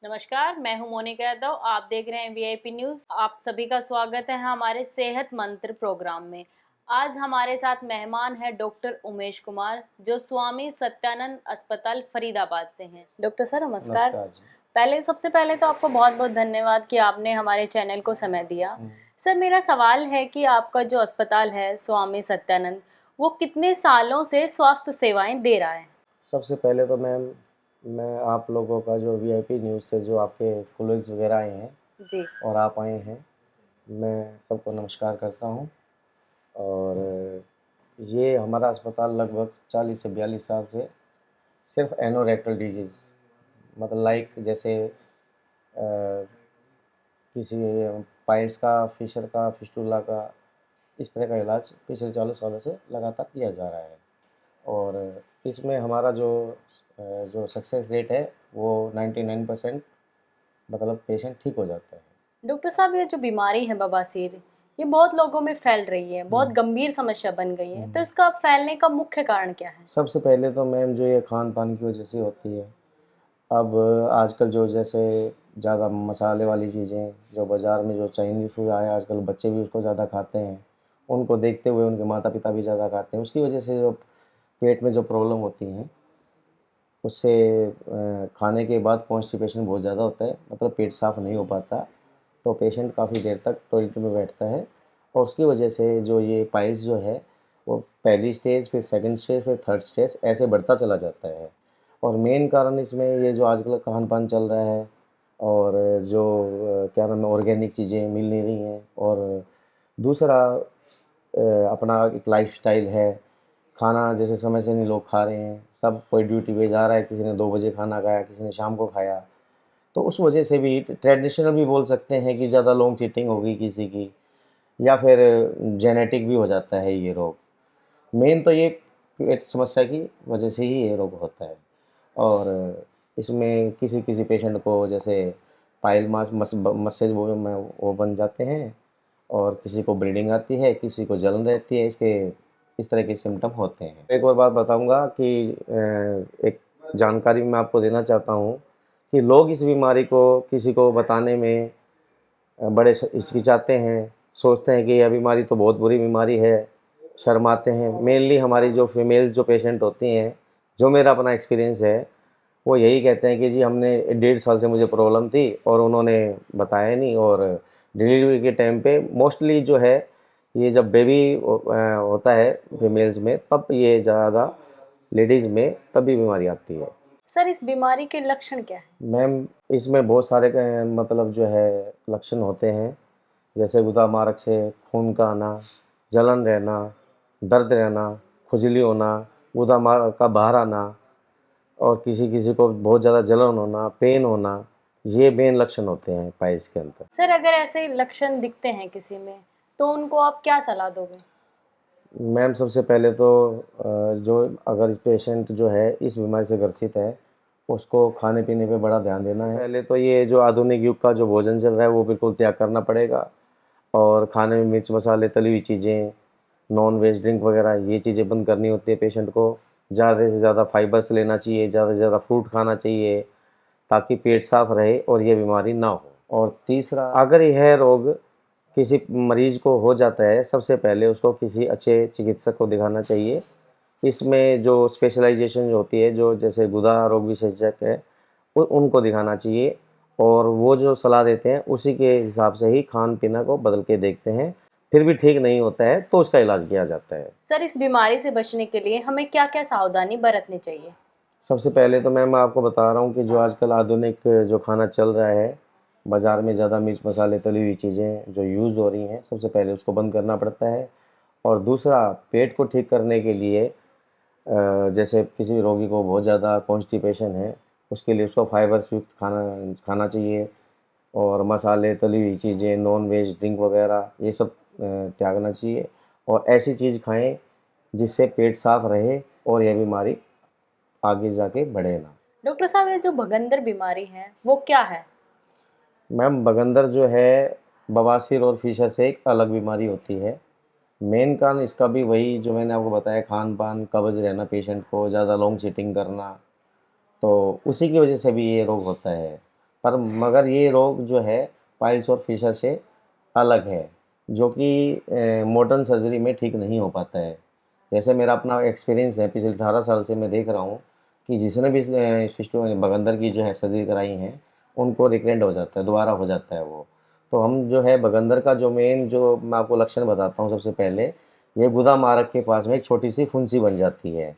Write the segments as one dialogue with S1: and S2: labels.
S1: नमस्कार, मैं हूँ मोनिका यादव। आप देख रहे हैं वीआईपी न्यूज़। आप सभी का स्वागत है हमारे सेहत मंत्र प्रोग्राम में। आज हमारे साथ मेहमान हैं डॉक्टर उमेश कुमार, जो स्वामी सत्यानंद अस्पताल फरीदाबाद से हैं। डॉक्टर सर नमस्कार।
S2: नमस्कार जी।
S1: सबसे पहले तो आपको बहुत-बहुत धन्यवाद कि आपने हमारे चैनल को समय दिया।
S2: हुँ।
S1: सर मेरा सवाल है कि आपका जो अस्पताल है स्वामी सत्यानंद, वो कितने सालों से स्वास्थ्य सेवाएँ दे रहा है?
S2: सबसे पहले तो मैम, मैं आप लोगों का जो वीआईपी न्यूज़ से जो आपके कॉलीग्स वग़ैरह आए हैं
S1: जी।
S2: और आप आए हैं, मैं सबको नमस्कार करता हूँ। और ये हमारा अस्पताल लगभग 40 से 42 साल से सिर्फ़ एनोरेक्टल डिजीज़ मतलब लाइक जैसे किसी पाइल्स का, फ़िशर का, फ़िस्टुला का, इस तरह का इलाज पिछले 40 सालों से लगातार किया जा रहा है। और इसमें हमारा जो सक्सेस रेट है वो 99% मतलब पेशेंट ठीक हो जाता है।
S1: डॉक्टर साहब ये जो बीमारी है बवासीर, ये बहुत लोगों में फैल रही है, बहुत
S2: हुँ,
S1: गंभीर समस्या बन गई है। तो
S2: हुँ।
S1: इसका फैलने का मुख्य कारण क्या है?
S2: सबसे पहले तो मैम जो ये खान-पान की वजह से होती है। अब आजकल जो जैसे ज़्यादा मसाले वाली चीज़ें जो बाज़ार में जो चाइनीज़ फूड आया आजकल बच्चे भी उसको ज़्यादा खाते हैं। उनको देखते हुए उनके माता-पिता भी ज़्यादा खाते हैं। उसकी वजह से जो पेट में जो प्रॉब्लम होती हैं उससे खाने के बाद कॉन्स्टिपेशन बहुत ज़्यादा होता है, मतलब पेट साफ़ नहीं हो पाता, तो पेशेंट काफ़ी देर तक टॉयलेट में बैठता है और उसकी वजह से जो ये पाइल्स जो है, वो पहली स्टेज, फिर सेकंड स्टेज, फिर थर्ड स्टेज ऐसे बढ़ता चला जाता है। और मेन कारण इसमें ये जो आजकल खान-पान चल रहा है और जो क्या नाम है ऑर्गेनिक चीज़ें मिल नहीं रही हैं और दूसरा अपना एक लाइफ़स्टाइल है। खाना जैसे समय से नहीं लोग खा रहे हैं, सब कोई ड्यूटी पे जा रहा है, किसी ने 2 बजे खाना खाया, किसी ने शाम को खाया। तो उस वजह से भी ट्रेडिशनल भी बोल सकते हैं कि ज़्यादा लॉन्ग सीटिंग हो गई किसी की या फिर जेनेटिक भी हो जाता है ये रोग। मेन तो ये पेट समस्या की वजह से ही ये रोग होता है। और इसमें किसी-किसी पेशेंट को जैसे पाइल मास मस ब मस्सेज वो बन जाते हैं और किसी को ब्लीडिंग आती है, किसी को जलन रहती है, इस तरह के सिम्पटम होते हैं। एक और बात बताऊँगा कि एक जानकारी मैं आपको देना चाहता हूँ कि लोग इस बीमारी को किसी को बताने में बड़े हिचकिचाते हैं, सोचते हैं कि यह बीमारी तो बहुत बुरी बीमारी है, शर्माते हैं। मेनली हमारी जो फीमेल जो पेशेंट होती हैं, जो मेरा अपना एक्सपीरियंस है, वो यही कहते हैं कि जी हमने 1.5 साल से मुझे प्रॉब्लम थी और उन्होंने बताया नहीं और डिलीवरी के टाइम पे मोस्टली जो है, ये जब बेबी होता है फीमेल्स में तब ये ज़्यादा लेडीज़ में तब ये बीमारी आती है।
S1: सर इस बीमारी के लक्षण क्या हैं?
S2: मैम इसमें बहुत सारे मतलब जो है लक्षण होते हैं, जैसे गुदा-मार्ग से खून का आना, जलन रहना, दर्द रहना, खुजली होना, गुदा-मार्ग का बाहर आना और किसी-किसी को बहुत ज़्यादा जलन होना, पेन होना, ये मेन लक्षण होते हैं पाइल्स के अंदर।
S1: सर अगर ऐसे लक्षण दिखते हैं किसी में, तो उनको आप क्या सलाह दोगे?
S2: मैम सबसे पहले तो जो अगर पेशेंट जो है इस बीमारी से ग्रसित है, उसको खाने-पीने पे बड़ा ध्यान देना है। पहले तो ये जो आधुनिक युग का जो भोजन चल रहा है, वो बिल्कुल त्याग करना पड़ेगा और खाने में मिर्च मसाले, तली हुई चीज़ें, नॉन वेज ड्रिंक वगैरह ये चीज़ें बंद करनी होती है पेशेंट को। ज़्यादा से ज़्यादा फाइबर्स लेना चाहिए, ज़्यादा से ज़्यादा फ्रूट खाना चाहिए, ताकि पेट साफ़ रहे और ये बीमारी ना हो। और तीसरा, अगर यह रोग किसी मरीज़ को हो जाता है, सबसे पहले उसको किसी अच्छे चिकित्सक को दिखाना चाहिए। इसमें जो स्पेशलाइज़ेशन होती है, जो जैसे गुदा रोग विशेषज्ञ है, उनको दिखाना चाहिए और वो जो सलाह देते हैं, उसी के हिसाब से ही खान-पीना को बदल के देखते हैं। फिर भी ठीक नहीं होता है, तो उसका इलाज किया जाता है।
S1: सर इस बीमारी से बचने के लिए हमें क्या-क्या सावधानी बरतनी चाहिए?
S2: सबसे पहले तो मैम मैं आपको बता रहा हूँ कि जो आजकल आधुनिक जो खाना चल रहा है, बाज़ार में ज़्यादा मिर्च मसाले तली हुई चीज़ें जो यूज़ हो रही हैं, सबसे पहले उसको बंद करना पड़ता है। और दूसरा, पेट को ठीक करने के लिए जैसे किसी रोगी को बहुत ज़्यादा कॉन्स्टिपेशन है, उसके लिए उसको फाइबर्स युक्त खाना खाना चाहिए और मसाले, तली हुई चीज़ें, नॉन वेज ड्रिंक वगैरह ये सब त्यागना चाहिए और ऐसी चीज़ खाएँ जिससे पेट साफ़ रहे और यह बीमारी आगे जाके बढ़े ना।
S1: डॉक्टर साहब ये जो भगंदर बीमारी है, वो क्या है?
S2: मैम बगंदर जो है बवासीर और फ़िशर से एक अलग बीमारी होती है। मेन कारण इसका भी वही जो मैंने आपको बताया, खान-पान, कब्ज़ रहना पेशेंट को, ज़्यादा लॉन्ग सिटिंग करना, तो उसी की वजह से भी ये रोग होता है। पर मगर ये रोग जो है पाइल्स और फिशर से अलग है, जो कि मॉडर्न सर्जरी में ठीक नहीं हो पाता है। जैसे मेरा अपना एक्सपीरियंस है, पिछले 18 साल से मैं देख रहा हूँ कि जिसने भी फिस्टू बगंदर की जो है सर्जरी कराई है, उनको रिकरेंट हो जाता है, दोबारा हो जाता है वो। तो हम जो है बगंदर का जो मेन जो मैं आपको लक्षण बताता हूँ, सबसे पहले ये गुदा मार्ग के पास में एक छोटी सी फुंसी बन जाती है।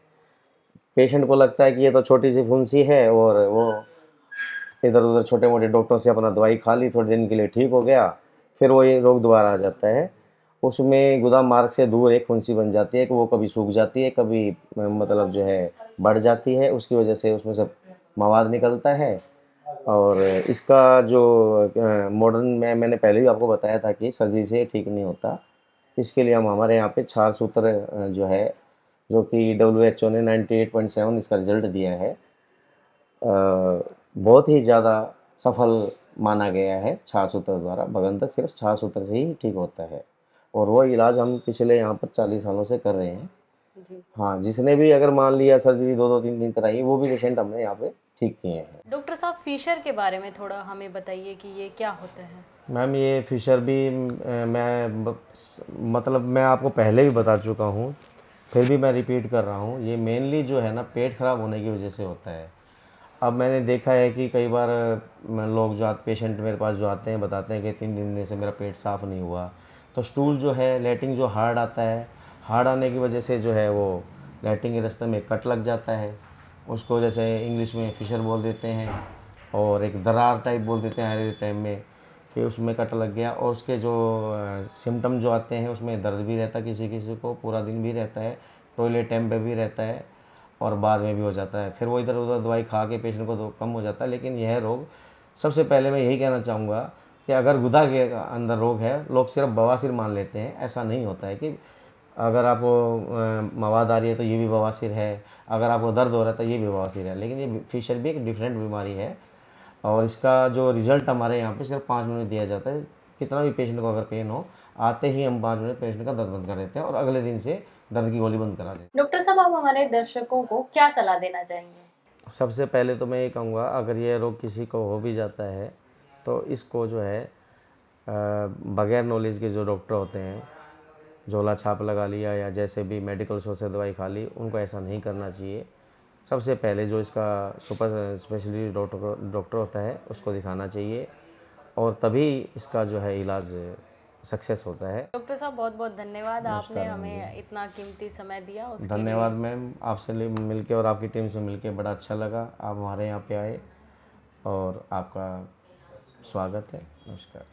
S2: पेशेंट को लगता है कि ये तो छोटी सी फुंसी है, और वो इधर उधर छोटे मोटे डॉक्टरों से अपना दवाई खा ली, थोड़े दिन के लिए ठीक हो गया, फिर वो ये रोग दोबारा आ जाता है। उसमें गुदा मार्ग से दूर एक फुंसी बन जाती है कि वो कभी सूख जाती है, कभी मतलब जो है बढ़ जाती है, उसकी वजह से उसमें से मवाद निकलता है। और इसका जो मॉडर्न में मैंने पहले भी आपको बताया था कि सर्जरी से ठीक नहीं होता। इसके लिए हम हमारे यहाँ पे 4 सूत्र जो है, जो कि WHO ने 98.7 इसका रिजल्ट दिया है, बहुत ही ज़्यादा सफल माना गया है। 4 सूत्र द्वारा बगंदर सिर्फ 4 सूत्र से ही ठीक होता है, और वो इलाज हम पिछले यहाँ पर 40 सालों से कर रहे हैं।
S1: जी।
S2: हाँ, जिसने भी अगर मान लिया सर्जरी 2-2 3-3 कराई, वो भी पेशेंट हमने यहाँ पे ठीक किए हैं।
S1: डॉक्टर साहब, फिशर के बारे में थोड़ा हमें बताइए कि ये क्या होता है?
S2: मैम ये फिशर भी मतलब मैं आपको पहले भी बता चुका हूँ, फिर भी मैं रिपीट कर रहा हूँ। ये मेनली जो है ना पेट खराब होने की वजह से होता है। अब मैंने देखा है कि कई बार लोग जो पेशेंट मेरे पास जो आते हैं बताते हैं कि 3 दिन से मेरा पेट साफ़ नहीं हुआ। तो स्टूल जो है, लैट्रिन जो हार्ड आता है, हार्ड आने की वजह से जो है वो लैट्रिन के रास्ते में कट लग जाता है। उसको जैसे इंग्लिश में फिशर बोल देते हैं, और एक दरार टाइप बोल देते हैं आयुर्वेदिक टाइम में, कि उसमें कट लग गया। और उसके जो सिम्टम जो आते हैं, उसमें दर्द भी रहता है, किसी किसी को पूरा दिन भी रहता है, टॉयलेट टाइम पे भी रहता है, और बाद में भी हो जाता है। फिर वो इधर उधर दवाई खा के पेशेंट को तो कम हो जाता है। लेकिन यह रोग, सबसे पहले मैं यही कहना चाहूँगा कि अगर गुदा के अंदर रोग है, लोग सिर्फ बवासीर मान लेते हैं। ऐसा नहीं होता है कि अगर आपको मवाद आ रही है तो ये भी बवासीर है, अगर आपको दर्द हो रहा है तो ये भी बवासीर है। लेकिन ये फिशर भी एक डिफरेंट बीमारी है, और इसका जो रिज़ल्ट हमारे यहाँ पे सिर्फ 5 मिनट में दिया जाता है। कितना भी पेशेंट को अगर पेन हो, आते ही हम 5 मिनट पेशेंट का दर्द बंद कर देते हैं, और अगले दिन से दर्द की गोली बंद करा देते हैं।
S1: डॉक्टर साहब, आप हमारे दर्शकों को क्या सलाह देना चाहेंगे?
S2: सबसे पहले तो मैं ये कहूँगा, अगर ये रोग किसी को हो भी जाता है तो इसको जो है बगैर नॉलेज के जो डॉक्टर होते हैं, झोला छाप लगा लिया या जैसे भी मेडिकल स्टोर से दवाई खा ली, उनको ऐसा नहीं करना चाहिए। सबसे पहले जो इसका सुपर स्पेशलिस्ट डॉक्टर होता है उसको दिखाना चाहिए, और तभी इसका जो है इलाज सक्सेस होता है।
S1: डॉक्टर साहब, बहुत बहुत धन्यवाद, आपने
S2: नमस्कार मैम जी।
S1: हमें इतना कीमती समय दिया उसके
S2: धन्यवाद
S1: लिए।
S2: मैम, आपसे मिलके और आपकी टीम से मिलके बड़ा अच्छा लगा। आप हमारे यहाँ पे आए, और आपका स्वागत है। नमस्कार।